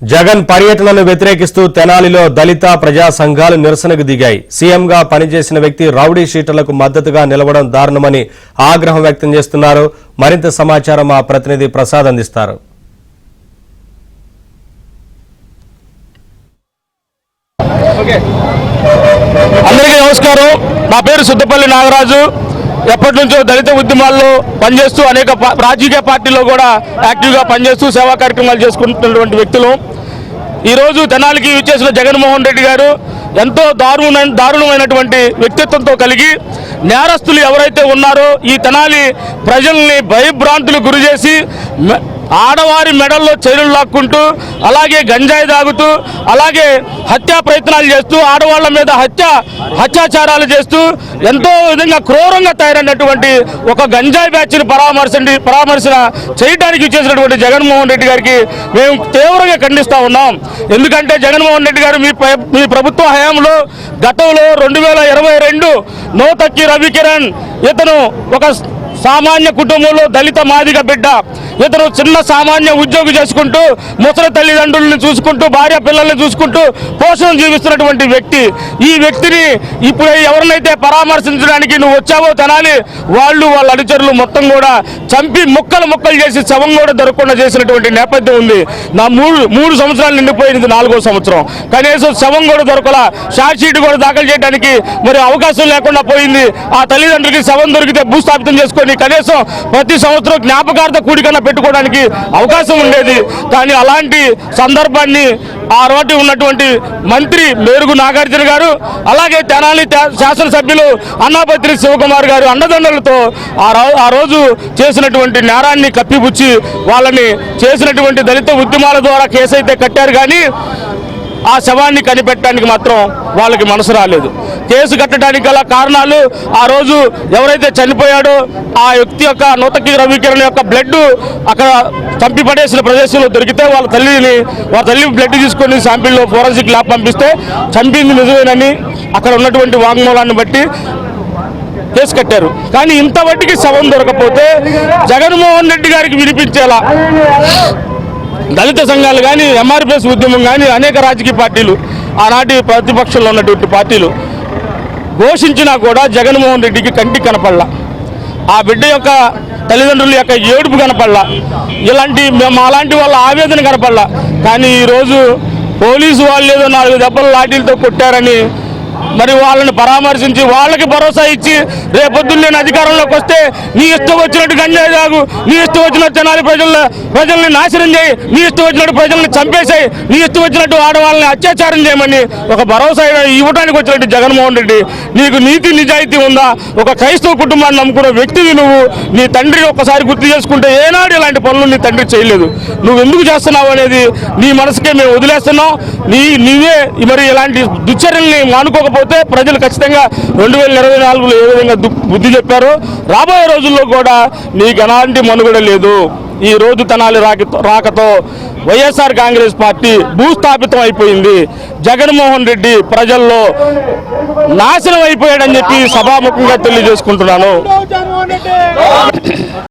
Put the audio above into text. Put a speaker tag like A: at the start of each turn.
A: జగన్ పర్యటనను వ్యతిరేకిస్తూ తెనాలిలో దళిత ప్రజా సంఘాలు నిరసనకు దిగాయి. సీఎంగా పనిచేసిన వ్యక్తి రౌడీ షీటర్లకు మద్దతుగా నిలవడం దారుణమని ఆగ్రహం వ్యక్తం చేస్తున్నారు. మరింత సమాచారం మా ప్రతినిధి ప్రసాద్ అందిస్తారు.
B: అందరికీ నమస్కారం. నా పేరు సుద్దపల్లి నాగరాజు. ఎప్పటి నుంచో దళిత ఉద్యమాల్లో పనిచేస్తూ అనేక రాజకీయ పార్టీల్లో కూడా యాక్టివ్గా పనిచేస్తూ సేవా కార్యక్రమాలు చేసుకుంటున్నటువంటి వ్యక్తులు. ఈరోజు తెనాలికి విచ్చేసిన జగన్మోహన్ రెడ్డి గారు ఎంతో దారుణమైనటువంటి వ్యక్తిత్వంతో కలిగి నేరస్తులు ఎవరైతే ఉన్నారో ఈ తెనాలి ప్రజల్ని భయభ్రాంతులకు గురి చేసి ఆడవారి మెడల్లో చైర్లు లాక్కుంటూ అలాగే గంజాయి తాగుతూ అలాగే హత్యా ప్రయత్నాలు చేస్తూ ఆడవాళ్ల మీద హత్యాచారాలు చేస్తూ ఎంతో విధంగా క్రూరంగా తయారైనటువంటి ఒక గంజాయి బ్యాచ్ని పరామర్శన చేయడానికి చేసినటువంటి జగన్మోహన్ రెడ్డి గారికి మేము తీవ్రంగా ఖండిస్తూ ఉన్నాం. ఎందుకంటే జగన్మోహన్ రెడ్డి గారు మీ ప్రభుత్వ హయాంలో గతంలో 2022 నోతక్కి రవికిరణ్ ఇతను ఒక సామాన్య కుటుంబంలో దళిత మాదిగ బిడ్డ. ఇతను చిన్న సామాన్య ఉద్యోగి చేసుకుంటూ ముసలి తల్లిదండ్రులను చూసుకుంటూ భార్య పిల్లల్ని చూసుకుంటూ పోషణ జీవిస్తున్నటువంటి వ్యక్తి. ఈ వ్యక్తిని ఇప్పుడు ఎవరినైతే పరామర్శించడానికి నువ్వు వచ్చావో తెనాలి వాళ్ళ అనుచరులు మొత్తం కూడా చంపి ముక్కలు చేసి శవం కూడా దొరకకుండా చేసినటువంటి నేపథ్యం ఉంది. నా మూడు సంవత్సరాలు నిండిపోయింది, 4వ సంవత్సరం. కనీసం శవం కూడా దొరకలా, షార్ట్ షీట్ కూడా దాఖలు చేయడానికి మరి అవకాశం లేకుండా పోయింది. ఆ తల్లిదండ్రులకి శవం దొరికితే భూస్థాపితం చేసుకొని కనీసం ప్రతి సంవత్సరం జ్ఞాపకార్థ కూడికన్నా పెట్టుకోవడానికి అవకాశం ఉండేది. కానీ అలాంటి సందర్భాన్ని ఆ రోజు ఉన్నటువంటి మంత్రి మేరుగు నాగార్జున గారు అలాగే తెనాలి శాసనసభ్యులు అన్నాపత్రి శివకుమార్ గారు అండదండలతో ఆ రోజు చేసినటువంటి నేరాన్ని కప్పిపుచ్చి వాళ్ళని చేసినటువంటి దళిత ఉద్యమాల ద్వారా కేసు అయితే కట్టారు. కానీ ఆ శవాన్ని కనిపెట్టడానికి మాత్రం వాళ్ళకి మనసు రాలేదు. కేసు కట్టడానికి గల కారణాలు ఆ రోజు ఎవరైతే చనిపోయాడో ఆ వ్యక్తి యొక్క నూతకి రవికిరణ్ యొక్క బ్లడ్ అక్కడ చంపి పడేసిన ప్రదేశంలో దొరికితే వాళ్ళ తల్లి బ్లడ్ తీసుకొని శాంపిల్లో ఫోరెన్సిక్ ల్యాబ్ పంపిస్తే చంపింది నిజమేనని అక్కడ ఉన్నటువంటి వాంగ్మూలాన్ని బట్టి కేసు కట్టారు. కానీ ఇంతవరకు శవం దొరకపోతే జగన్మోహన్ రెడ్డి గారికి వినిపించేలా దళిత సంఘాలు కానీ ఎంఆర్పిఎస్ ఉద్యమం కానీ అనేక రాజకీయ పార్టీలు ఆనాటి ప్రతిపక్షంలో ఉన్నటువంటి పార్టీలు ఘోషించినా కూడా జగన్మోహన్ రెడ్డికి కంటికి కనపడలా, ఆ బిడ్డ యొక్క తల్లిదండ్రుల యొక్క ఏడుపు కనపడలా, అలాంటి వాళ్ళ ఆవేదన కనపడలా. కానీ ఈరోజు పోలీసు వాళ్ళు ఏదో 4 దెబ్బలు లాఠీలతో కొట్టారని మరి వాళ్ళని పరామర్శించి వాళ్ళకి భరోసా ఇచ్చి రేపొద్దున్న నేను అధికారంలోకి వస్తే నీ ఇష్టం వచ్చినట్టు గంజాయి తాగు, నీ ఇష్టం వచ్చినట్టు తెనాలి ప్రజల్ని నాశనం చేయి, నీ ఇష్టం వచ్చినట్టు ప్రజల్ని చంపేసాయి, నీ ఇష్టం వచ్చినట్టు ఆడవాళ్ళని అత్యాచారం చేయమని ఒక భరోసా ఇవ్వడానికి వచ్చినట్టు జగన్మోహన్ రెడ్డి, నీకు నీతి నిజాయితీ ఉందా? ఒక క్రైస్తవ కుటుంబాన్ని నమ్ముకున్న వ్యక్తివి నువ్వు. నీ తండ్రి ఒక్కసారి గుర్తు చేసుకుంటే ఏనాడు ఇలాంటి పనులు నీ తండ్రి చేయలేదు. నువ్వు ఎందుకు చేస్తున్నావు అనేది నీ మనసుకే మేము వదిలేస్తున్నాం. నీవే మరి ఇలాంటి దుశ్చర్యల్ని మానుకోకపోతే ప్రజలు ఖచ్చితంగా 2024లో ఏ విధంగా బుద్ధి చెప్పారో రాబోయే రోజుల్లో కూడా నీకు ఎలాంటి మనుగడ లేదు. ఈ రోజు తెనాలి రాకతో వైఎస్ఆర్ కాంగ్రెస్ పార్టీ భూస్థాపితం అయిపోయింది. జగన్మోహన్ రెడ్డి ప్రజల్లో నాశనం అయిపోయాడని చెప్పి సభాముఖంగా తెలియజేసుకుంటున్నాను.